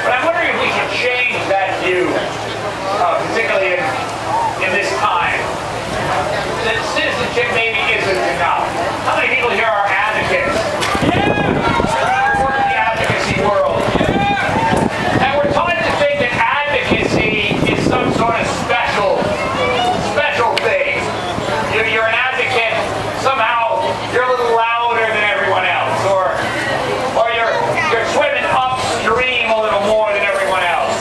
But I'm wondering if we should change that view, particularly in this time. That citizenship maybe isn't enough. How many people here are advocates? Yeah! Work in the advocacy world. Yeah! And we're taught to think that advocacy is some sort of special thing. You're an advocate, somehow you're a little louder than everyone else, or you're swimming upstream a little more than everyone else.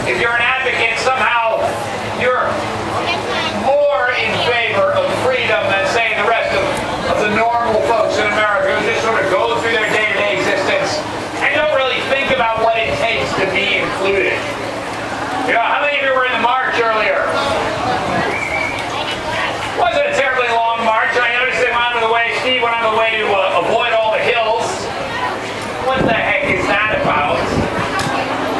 If you're an advocate, somehow you're more in favor of freedom than, say, the rest of the normal folks in America who just sort of go through their day-to-day existence and don't really think about what it takes to be included. You know, how many of you were in the march earlier? Wasn't a terribly long march. I noticed they went out of the way, Steve went out of the way to avoid all the hills. What the heck is that about?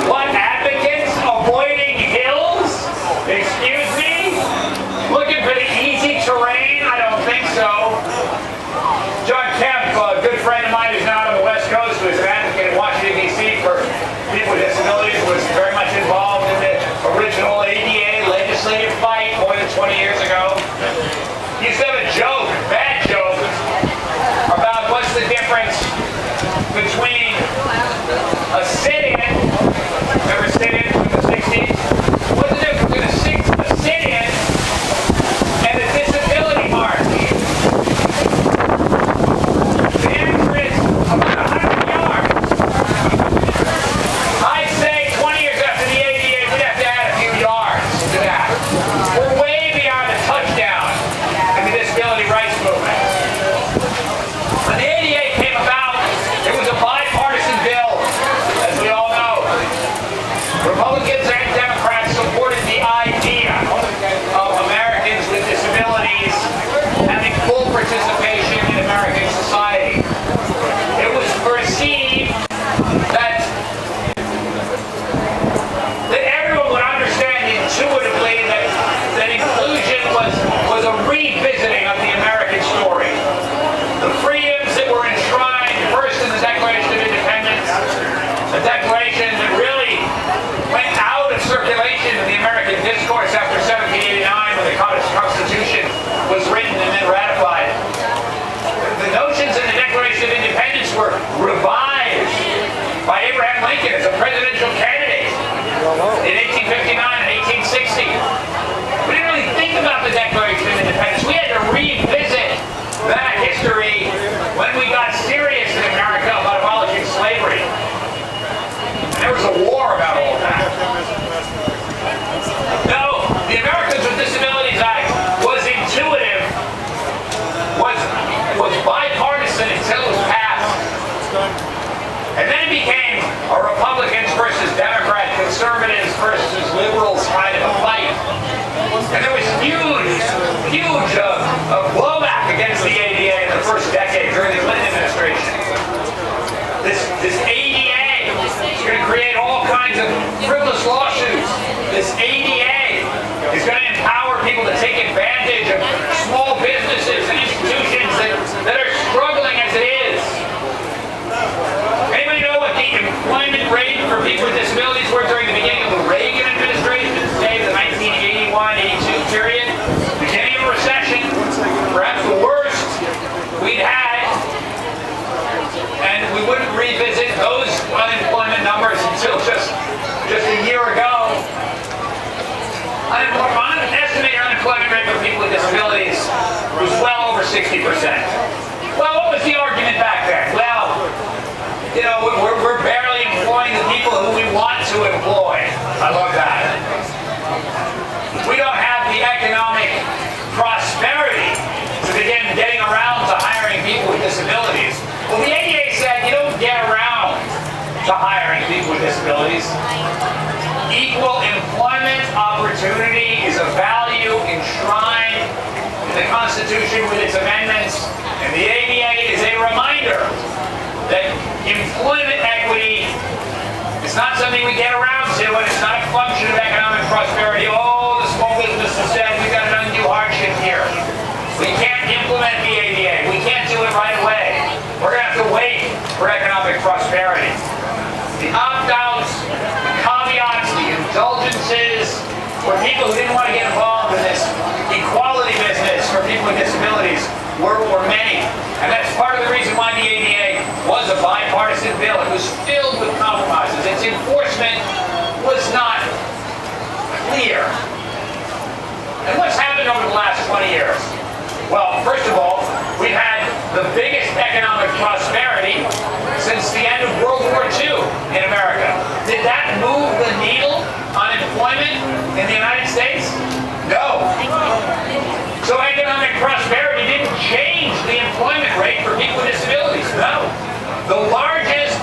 What, advocates avoiding hills? Excuse me? Looking for the easy terrain? I don't think so. John Kemp, a good friend of mine who's now on the West Coast, who is an advocate in Washington, D.C. for people with disabilities, was very much involved in the original ADA legislative fight more than 20 years ago. He used to have a joke, bad joke, about what's the difference between a sit-in, remember sit-in from the 60s? What's the difference between a sit-in and a disability march? The answer is about 100 yards. I'd say 20 years after the ADA, we'd have to add a few yards to that. We're way beyond a touchdown in the disability rights movement. When the ADA came about, it was a bipartisan bill, as we all know. Republicans and Democrats supported the idea of Americans with disabilities having full participation in American society. It was perceived that everyone would understand intuitively that inclusion was a revisiting of the American story. The freedoms that were enshrined first in the Declaration of Independence, a declaration that really went out of circulation in the American discourse after 1789 when the Constitution was written and then ratified. The notions in the Declaration of Independence were revived by Abraham Lincoln as a presidential candidate in 1859 and 1860. We didn't really think about the Declaration of Independence. We had to revisit that history when we got serious in America about abolishing slavery. And there was a war about all that. No, the Americans with Disabilities Act was intuitive, was bipartisan until it was passed. And then it became a Republicans versus Democrat, conservatives versus liberals kind of a fight. And there was huge blowback against the ADA in the first decade during the Clinton administration. This ADA is going to create all kinds of frivolous lawsuits. This ADA is going to empower people to take advantage of small businesses and institutions that are struggling as it is. Anybody know what the employment rate for people with disabilities were during the beginning of the Reagan administration, say the 1981-82 period? Beginning of a recession, perhaps the worst we'd had, and we wouldn't revisit those unemployment numbers until just a year ago. Estimated unemployment rate for people with disabilities was well over 60%. Well, what was the argument back then? Well, you know, we're barely employing the people who we want to employ. I love that. We don't have the economic prosperity to begin getting around to hiring people with disabilities. Well, the ADA said you don't get around to hiring people with disabilities. Equal employment opportunity is a value enshrined in the Constitution with its amendments, and the ADA is a reminder that employment equity is not something we get around to, and it's not a function of economic prosperity. Oh, the small businesses said we've got an undue hardship here. We can't implement the ADA. We can't do it right away. We're going to have to wait for economic prosperity. The opt-outs people who didn't want to get involved in this equality business for people with disabilities were many. And that's part of the reason why the ADA was a bipartisan bill. It was filled with compromises. Its enforcement was not clear. And what's happened over the last 20 years? Well, first of all, we've had the biggest economic prosperity since the end of World War II in America. Did that move the needle on employment in the United States? No. So economic prosperity didn't change the employment rate for people with disabilities. No. The largest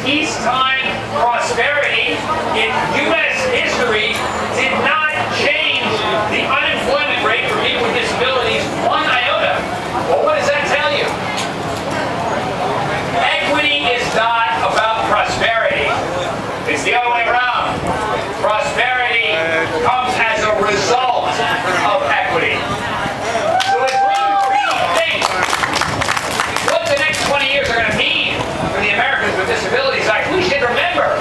peacetime prosperity in U.S. history did not change the unemployment rate for people with disabilities one iota. Well, what does that tell you? Equity is not about prosperity. It's the other way around. Prosperity comes as a result of equity. So as we rethink what the next 20 years are going to mean for the Americans with Disabilities Act, we should remember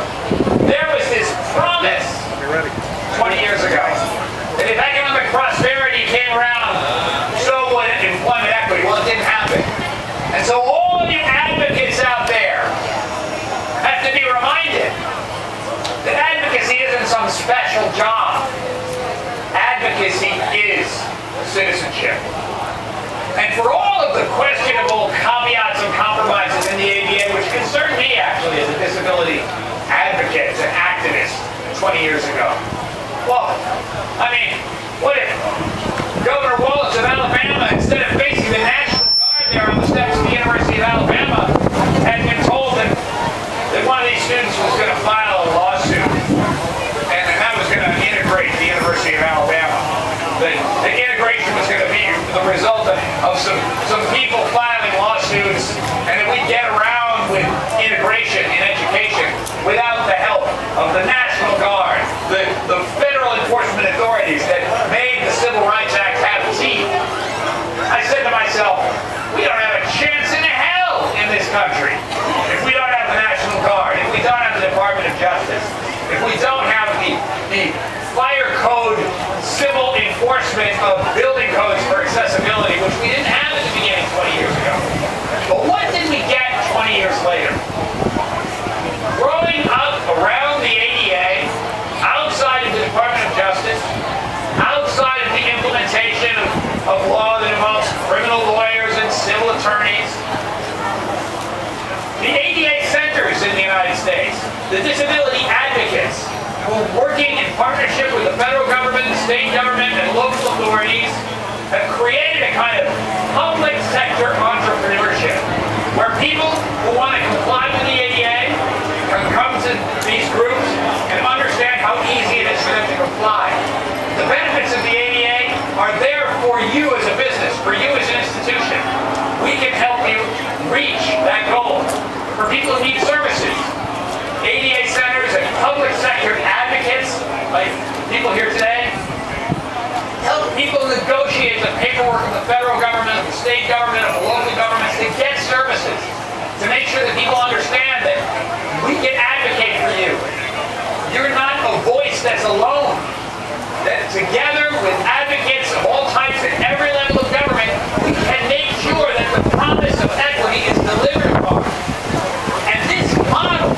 there was this promise 20 years ago that if economic prosperity came around, so would employment equity. Well, it didn't happen. And so all of you advocates out there have to be reminded that advocacy isn't some special job. Advocacy is citizenship. And for all of the questionable caveats and compromises in the ADA, which concerned me actually as a disability advocate, as an activist 20 years ago. Well, I mean, what if Governor Wallace of Alabama, instead of facing the National Guard there on the steps of the University of Alabama, had been told that one of these students was going to file a lawsuit, and that was going to integrate the University of Alabama. The integration was going to be the result of some people filing lawsuits, and that we'd get around with integration in education without the help of the National Guard, the federal enforcement authorities that made the Civil Rights Act have teeth. I said to myself, we don't have a chance in hell in this country if we don't have the National Guard, if we don't have the Department of Justice, if we don't have the fire code civil enforcement of building codes for accessibility, which we didn't have at the beginning 20 years ago. But what did we get 20 years later? Growing up around the ADA, outside of the Department of Justice, outside of the implementation of law that involves criminal lawyers and civil attorneys, the ADA centers in the United States, the disability advocates, who are working in partnership with the federal government, the state government, and local authorities, have created a kind of public sector entrepreneurship, where people who want to comply with the ADA can come to these groups and understand how easy it is for them to comply. The benefits of the ADA are there for you as a business, for you as an institution. We can help you reach that goal. For people who need services, ADA centers and public sector advocates, like people here today, help people negotiate the paperwork of the federal government, of the state government, of the local governments to get services, to make sure that people understand that we can advocate for you. You're not a voice that's alone. That together with advocates of all types at every level of government, we can make sure that the promise of equity is delivered upon. And this model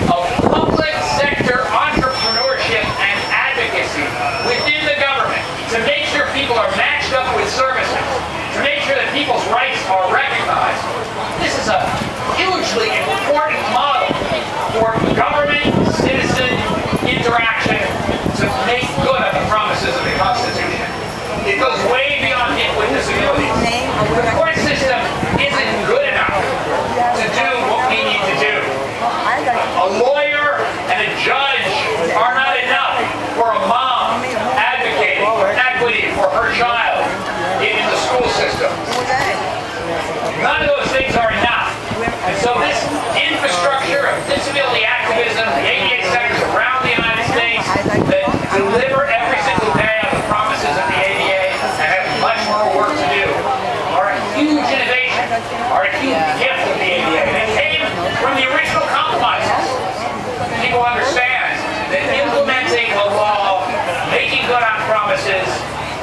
of public sector entrepreneurship and advocacy within the government to make sure people are matched up with services, to make sure that people's rights are recognized, this is a hugely important model for government-citizen interaction to make good on the promises of the Constitution. It goes way beyond people with disabilities. The court system isn't good enough to do what we need to do. A lawyer and a judge are not enough for a mom advocating for equity for her child in the school system. None of those things are enough. And so this infrastructure of disability activism, the ADA centers around the United States, promises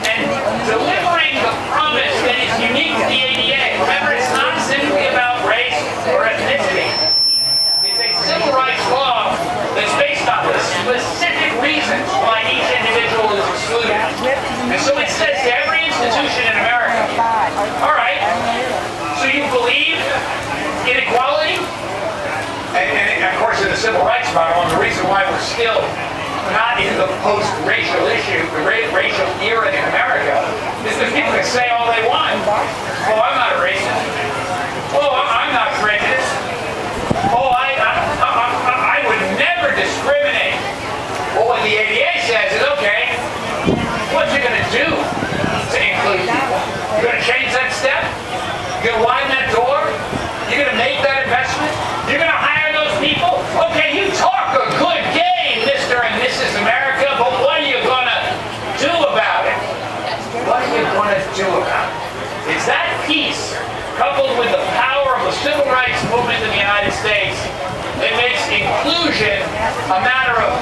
and delivering the promise that is unique to the ADA. Remember, it's not simply about race or ethnicity. It's a civil rights law that's based on the specific reasons why each individual is excluded. And so it says to every institution in America, all right, so you believe in equality? And of course, in the civil rights model, and the reason why we're still not in the post-racial issue, the racial era in America, is because people can say all they want. Oh, I'm not a racist. Oh, I'm not prejudiced. Oh, I would never discriminate. Well, what the ADA says is, okay, what you going to do to include people? You're going to change that step? You're going to widen that door? You're going to make that investment? You're going to hire those people? Okay, you talk a good game, Mr. and Mrs. America, but what are you going to do about it? What are you going to do about it? It's that piece, coupled with the power of the civil rights movement in the United States, that makes inclusion a matter of